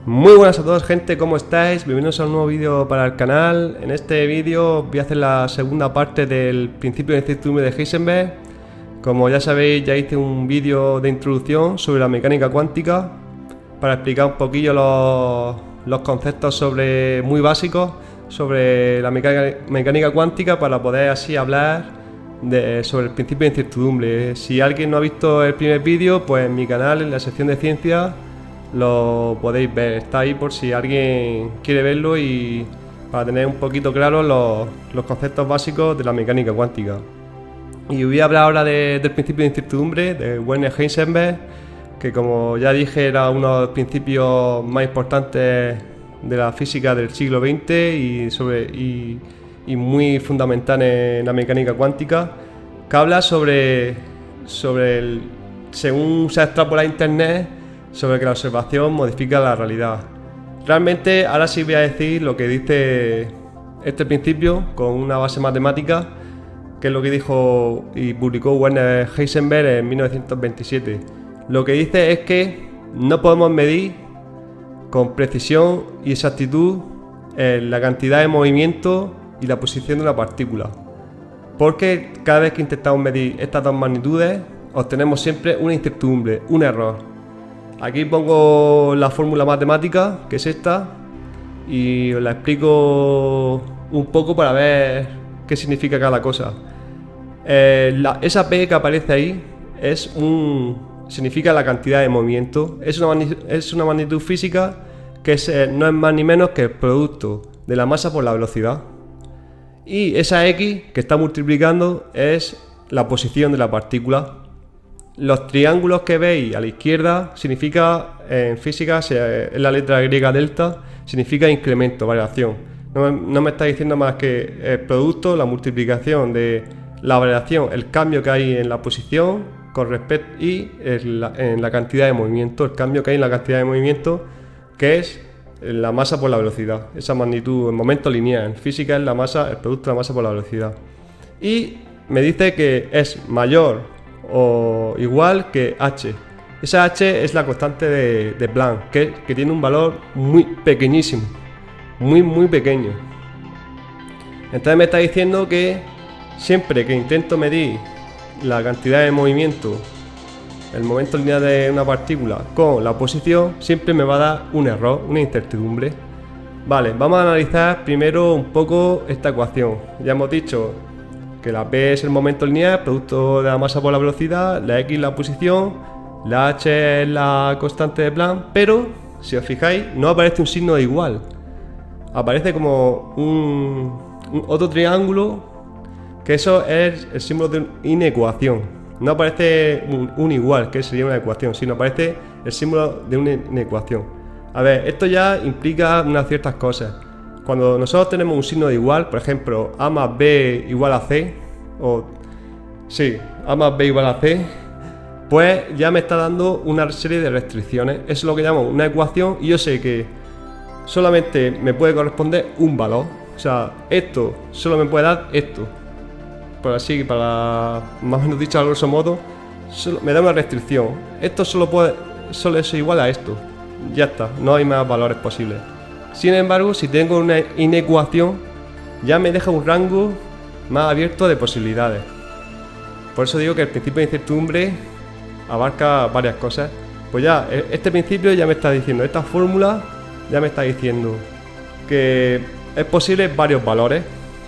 Muy buenas a todos, gente, ¿cómo estáis? Bienvenidos a un nuevo vídeo para el canal. En este vídeo voy a hacer la segunda parte del principio de incertidumbre de Heisenberg. Como ya sabéis, ya hice un vídeo de introducción sobre la mecánica cuántica para explicar un poquillo los conceptos muy básicos sobre la mecánica cuántica, para poder así hablar sobre el principio de incertidumbre. Si alguien no ha visto el primer vídeo, pues en mi canal, en la sección de ciencias, lo podéis ver, está ahí por si alguien quiere verlo y para tener un poquito claros los conceptos básicos de la mecánica cuántica. Y voy a hablar ahora del principio de incertidumbre de Werner Heisenberg, que como ya dije era uno de los principios más importantes de la física del siglo XX y muy fundamental en la mecánica cuántica, que habla según se ha extrapolado a internet, sobre que la observación modifica la realidad. Realmente ahora sí voy a decir lo que dice este principio con una base matemática, que es lo que dijo y publicó Werner Heisenberg en 1927. Lo que dice es que no podemos medir con precisión y exactitud la cantidad de movimiento y la posición de una partícula, porque cada vez que intentamos medir estas dos magnitudes obtenemos siempre una incertidumbre, un error. Aquí pongo la fórmula matemática, que es esta, y os la explico un poco para ver qué significa cada cosa. Esa P que aparece ahí significa la cantidad de movimiento. Es una magnitud física que no es más ni menos que el producto de la masa por la velocidad. Y esa X que está multiplicando es la posición de la partícula. Los triángulos que veis a la izquierda significa, en física, es la letra griega delta, significa incremento, variación. No me está diciendo más que el producto, la multiplicación de la variación, el cambio que hay en la posición con respecto y en la cantidad de movimiento, el cambio que hay en la cantidad de movimiento, que es la masa por la velocidad. Esa magnitud, el momento lineal. En física es la masa, el producto de la masa por la velocidad. Y me dice que es mayor o igual que h. Esa h es la constante de Planck, que tiene un valor muy pequeñísimo, muy pequeño. Entonces me está diciendo que siempre que intento medir la cantidad de movimiento, el momento lineal de una partícula con la posición, siempre me va a dar un error, una incertidumbre. Vale, vamos a analizar primero un poco esta ecuación. Ya hemos dicho que la P es el momento lineal, producto de la masa por la velocidad, la X la posición, la H es la constante de Planck, pero si os fijáis no aparece un signo de igual, aparece como otro triángulo, que eso es el símbolo de una inecuación. No aparece un igual, que sería una ecuación, sino aparece el símbolo de una inecuación. A ver, esto ya implica unas ciertas cosas. Cuando nosotros tenemos un signo de igual, por ejemplo, A más B igual a C, A más B igual a C, pues ya me está dando una serie de restricciones. Eso es lo que llamo una ecuación, y yo sé que solamente me puede corresponder un valor. O sea, esto solo me puede dar esto. Por así, para más o menos dicho a grosso modo, me da una restricción. Esto solo es igual a esto. Ya está, no hay más valores posibles. Sin embargo, si tengo una inecuación, ya me deja un rango más abierto de posibilidades. Por eso digo que el principio de incertidumbre abarca varias cosas. Pues ya, este principio ya me está diciendo, esta fórmula ya me está diciendo que es posible varios valores.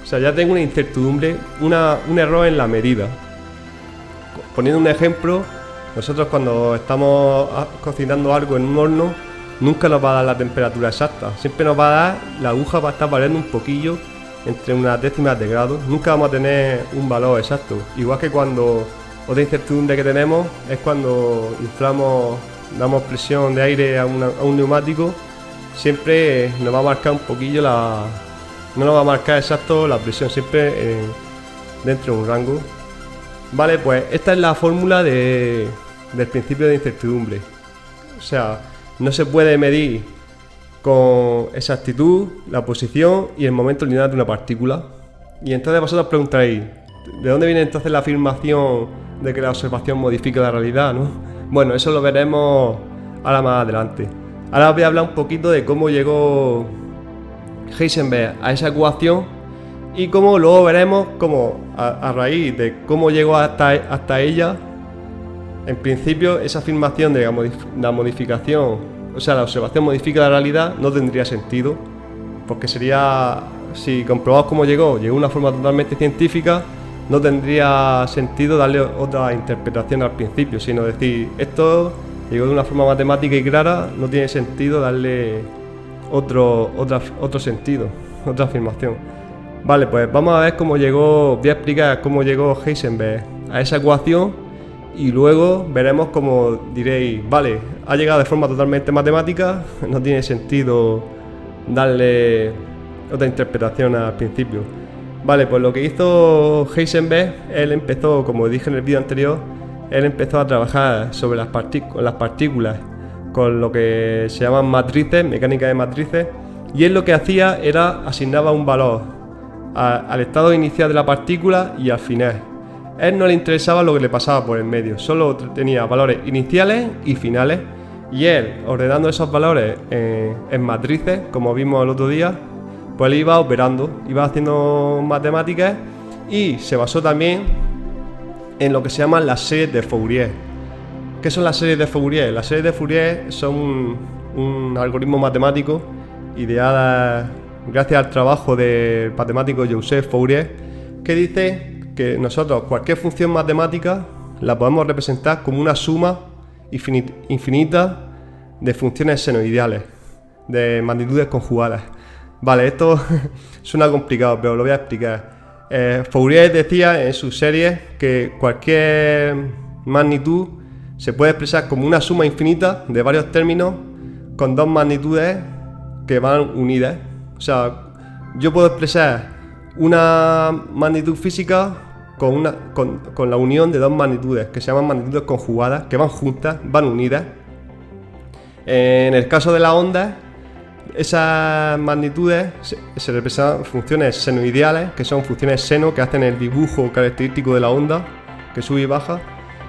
O sea, ya tengo una incertidumbre, un error en la medida. Poniendo un ejemplo, nosotros cuando estamos cocinando algo en un horno, nunca nos va a dar la temperatura exacta, siempre nos va a dar, la aguja va a estar variando un poquillo entre unas décimas de grado, nunca vamos a tener un valor exacto. Igual que cuando otra incertidumbre que tenemos es cuando inflamos, damos presión de aire a un neumático, siempre nos va a marcar un poquillo no nos va a marcar exacto la presión, siempre dentro de un rango. Vale, pues esta es la fórmula del principio de incertidumbre. O sea, no se puede medir con exactitud la posición y el momento lineal de una partícula. Y entonces vosotros preguntaréis, ¿de dónde viene entonces la afirmación de que la observación modifica la realidad, ¿no? Bueno, eso lo veremos ahora más adelante. Ahora os voy a hablar un poquito de cómo llegó Heisenberg a esa ecuación y cómo luego veremos cómo a raíz de cómo llegó hasta ella, en principio esa afirmación de la modificación, o sea, la observación modifica la realidad, no tendría sentido, porque sería, si comprobamos cómo llegó de una forma totalmente científica, no tendría sentido darle otra interpretación al principio, sino decir, esto llegó de una forma matemática y clara, no tiene sentido darle otro sentido, otra afirmación. Vale, pues vamos a ver cómo llegó, voy a explicar cómo llegó Heisenberg a esa ecuación y luego veremos cómo diréis, vale, ha llegado de forma totalmente matemática, no tiene sentido darle otra interpretación al principio. Vale, pues lo que hizo Heisenberg, él empezó, como dije en el vídeo anterior, él empezó a trabajar sobre las partículas con lo que se llaman matrices, mecánica de matrices, y él lo que hacía era asignaba un valor al estado inicial de la partícula y al final. A él no le interesaba lo que le pasaba por el medio, solo tenía valores iniciales y finales, y él, ordenando esos valores en matrices, como vimos el otro día, pues él iba operando, iba haciendo matemáticas y se basó también en lo que se llaman las series de Fourier. ¿Qué son las series de Fourier? Las series de Fourier son un algoritmo matemático ideada gracias al trabajo del matemático Joseph Fourier, que dice que nosotros cualquier función matemática la podemos representar como una suma infinita de funciones senoideales, de magnitudes conjugadas. Vale, esto suena complicado, pero lo voy a explicar. Fourier decía en sus series que cualquier magnitud se puede expresar como una suma infinita de varios términos con dos magnitudes que van unidas. O sea, yo puedo expresar una magnitud física con la unión de dos magnitudes que se llaman magnitudes conjugadas, que van juntas, van unidas. En el caso de las ondas, esas magnitudes se representan funciones senoideales, que son funciones seno que hacen el dibujo característico de la onda, que sube y baja,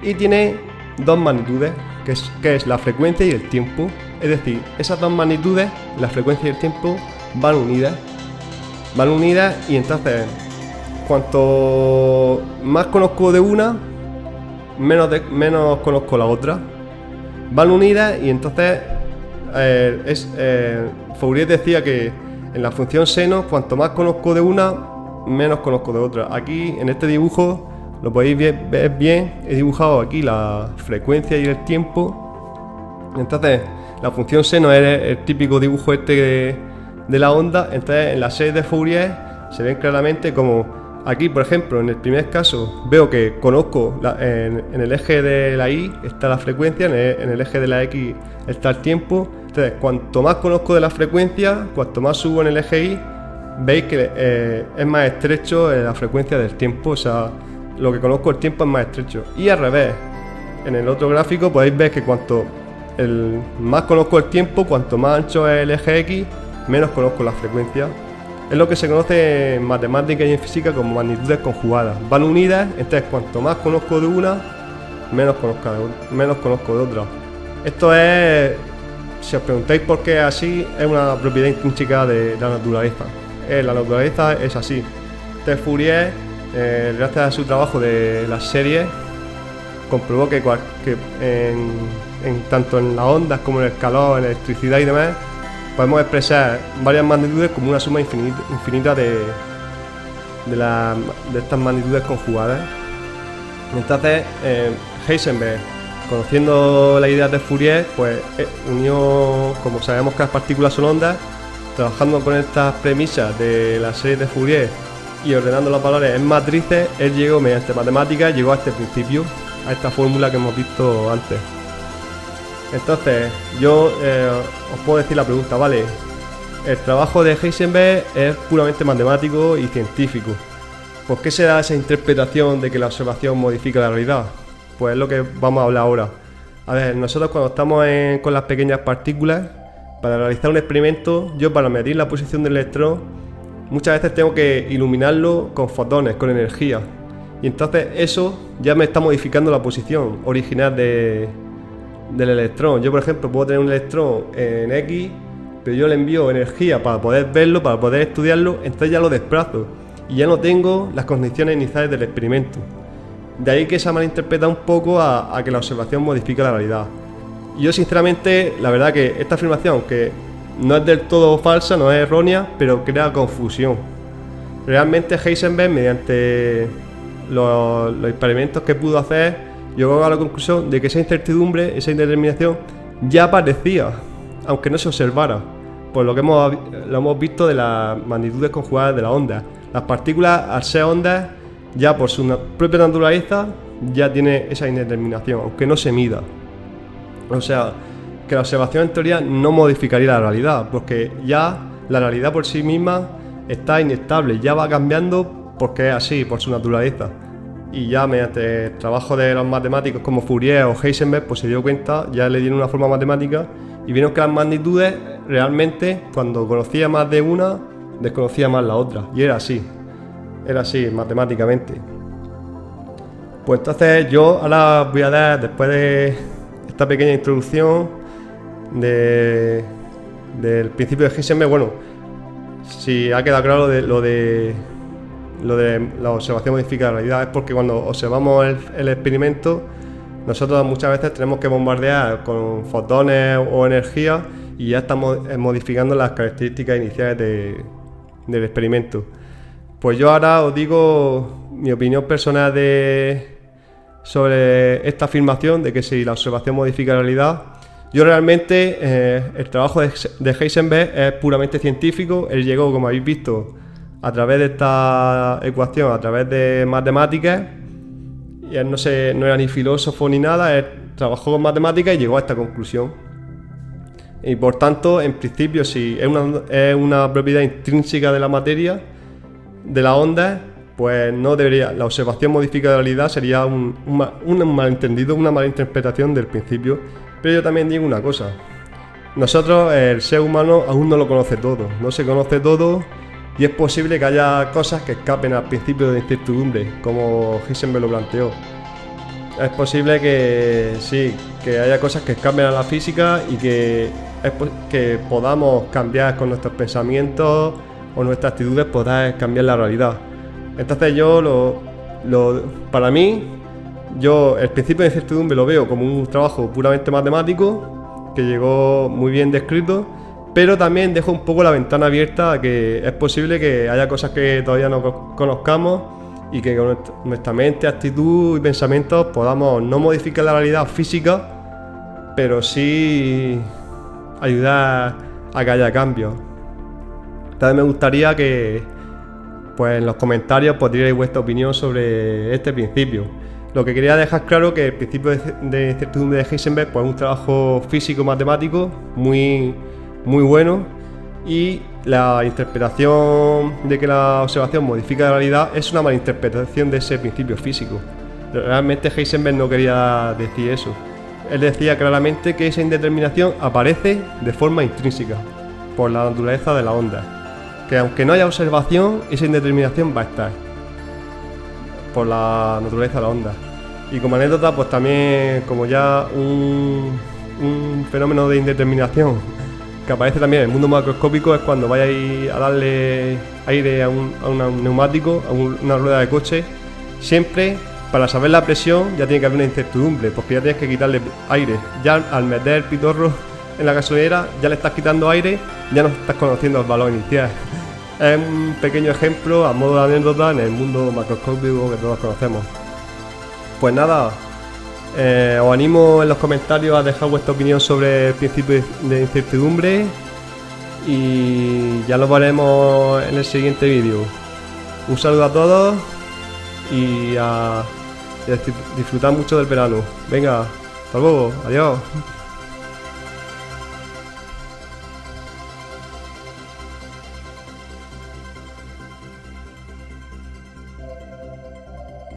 y tiene dos magnitudes, que es la frecuencia y el tiempo. Es decir, esas dos magnitudes, la frecuencia y el tiempo, van unidas y entonces cuanto más conozco de una, menos conozco la otra. Van unidas y entonces Fourier decía que en la función seno, cuanto más conozco de una, menos conozco de otra. Aquí en este dibujo lo podéis ver bien, he dibujado aquí la frecuencia y el tiempo. Entonces la función seno es el típico dibujo de la onda. Entonces en la serie de Fourier se ven claramente como aquí, por ejemplo, en el primer caso veo que conozco en el eje de la Y está la frecuencia, en el eje de la X está el tiempo. Entonces cuanto más conozco de la frecuencia, cuanto más subo en el eje Y, veis que es más estrecho la frecuencia del tiempo. O sea, lo que conozco el tiempo es más estrecho. Y al revés, en el otro gráfico podéis ver que cuanto más conozco el tiempo, cuanto más ancho es el eje X, menos conozco la frecuencia. Es lo que se conoce en matemáticas y en física como magnitudes conjugadas. Van unidas, entonces cuanto más conozco de una, menos conozco de otra. Esto es, si os preguntáis por qué es así, es una propiedad intrínseca de la naturaleza. La naturaleza es así. Entonces Fourier, gracias a su trabajo de las series, comprobó que tanto en las ondas como en el calor, en la electricidad y demás, podemos expresar varias magnitudes como una suma infinita de estas magnitudes conjugadas. Entonces Heisenberg, conociendo las ideas de Fourier, pues unió, como sabemos que las partículas son ondas, trabajando con estas premisas de la serie de Fourier y ordenando los valores en matrices, él llegó mediante matemáticas, llegó a este principio, a esta fórmula que hemos visto antes. Entonces, yo os puedo decir la pregunta, vale, el trabajo de Heisenberg es puramente matemático y científico. ¿Por qué se da esa interpretación de que la observación modifica la realidad? Pues es lo que vamos a hablar ahora. A ver, nosotros cuando estamos con las pequeñas partículas, para realizar un experimento, yo para medir la posición del electrón, muchas veces tengo que iluminarlo con fotones, con energía. Y entonces eso ya me está modificando la posición original de del electrón. Yo, por ejemplo, puedo tener un electrón en X, pero yo le envío energía para poder verlo, para poder estudiarlo, entonces ya lo desplazo y ya no tengo las condiciones iniciales del experimento. De ahí que se ha malinterpretado un poco a que la observación modifica la realidad. Y yo sinceramente, la verdad que esta afirmación, que no es del todo falsa, no es errónea, pero crea confusión. Realmente Heisenberg, mediante los experimentos que pudo hacer, llegó a la conclusión de que esa incertidumbre, esa indeterminación, ya aparecía, aunque no se observara, por lo que lo hemos visto de las magnitudes conjugadas de las ondas. Las partículas, al ser ondas, ya por su propia naturaleza, ya tiene esa indeterminación, aunque no se mida. O sea, que la observación en teoría no modificaría la realidad, porque ya la realidad por sí misma está inestable, ya va cambiando porque es así, por su naturaleza. Y ya mediante el trabajo de los matemáticos como Fourier o Heisenberg, pues se dio cuenta, ya le dieron una forma matemática y vieron que las magnitudes realmente, cuando conocía más de una, desconocía más la otra. Y era así matemáticamente. Pues entonces yo ahora voy a dar, después de esta pequeña introducción del principio de Heisenberg, bueno, si ha quedado claro lo de la observación modifica la realidad, es porque cuando observamos el experimento, nosotros muchas veces tenemos que bombardear con fotones o energía y ya estamos modificando las características iniciales del experimento. Pues yo ahora os digo mi opinión personal sobre esta afirmación de que si la observación modifica la realidad. Yo realmente, el trabajo de Heisenberg es puramente científico. Él llegó, como habéis visto, a través de esta ecuación, a través de matemáticas, y él no era ni filósofo ni nada, él trabajó con matemáticas y llegó a esta conclusión. Y por tanto, en principio, si es una propiedad intrínseca de la materia, de la onda, pues no debería, la observación modifica la realidad sería un malentendido, una mala interpretación del principio. Pero yo también digo una cosa, nosotros, el ser humano, aún no lo conoce todo, no se conoce todo. Y es posible que haya cosas que escapen al principio de incertidumbre, como Heisenberg lo planteó. Es posible que sí, que haya cosas que escapen a la física y que podamos cambiar con nuestros pensamientos o nuestras actitudes, poder cambiar la realidad. Entonces para mí, el principio de incertidumbre lo veo como un trabajo puramente matemático, que llegó muy bien descrito, pero también dejo un poco la ventana abierta a que es posible que haya cosas que todavía no conozcamos y que con nuestra mente, actitud y pensamientos podamos no modificar la realidad física, pero sí ayudar a que haya cambios. También me gustaría que pues, en los comentarios dierais vuestra opinión sobre este principio. Lo que quería dejar claro que el principio de incertidumbre de Heisenberg pues, es un trabajo físico-matemático muy bueno, y la interpretación de que la observación modifica la realidad es una mala interpretación de ese principio físico. Realmente Heisenberg no quería decir eso. Él decía claramente que esa indeterminación aparece de forma intrínseca, por la naturaleza de la onda. Que aunque no haya observación, esa indeterminación va a estar, por la naturaleza de la onda. Y como anécdota, pues también como ya un fenómeno de indeterminación que aparece también en el mundo macroscópico es cuando vayáis a darle aire a un neumático, a una rueda de coche. Siempre, para saber la presión, ya tiene que haber una incertidumbre, porque ya tienes que quitarle aire. Ya al meter el pitorro en la gasolinera, ya le estás quitando aire, ya no estás conociendo el valor inicial. Es un pequeño ejemplo, a modo de anécdota, en el mundo macroscópico que todos conocemos. Pues nada, os animo en los comentarios a dejar vuestra opinión sobre el principio de incertidumbre y ya lo veremos en el siguiente vídeo. Un saludo a todos y a disfrutar mucho del verano. Venga, hasta luego, adiós.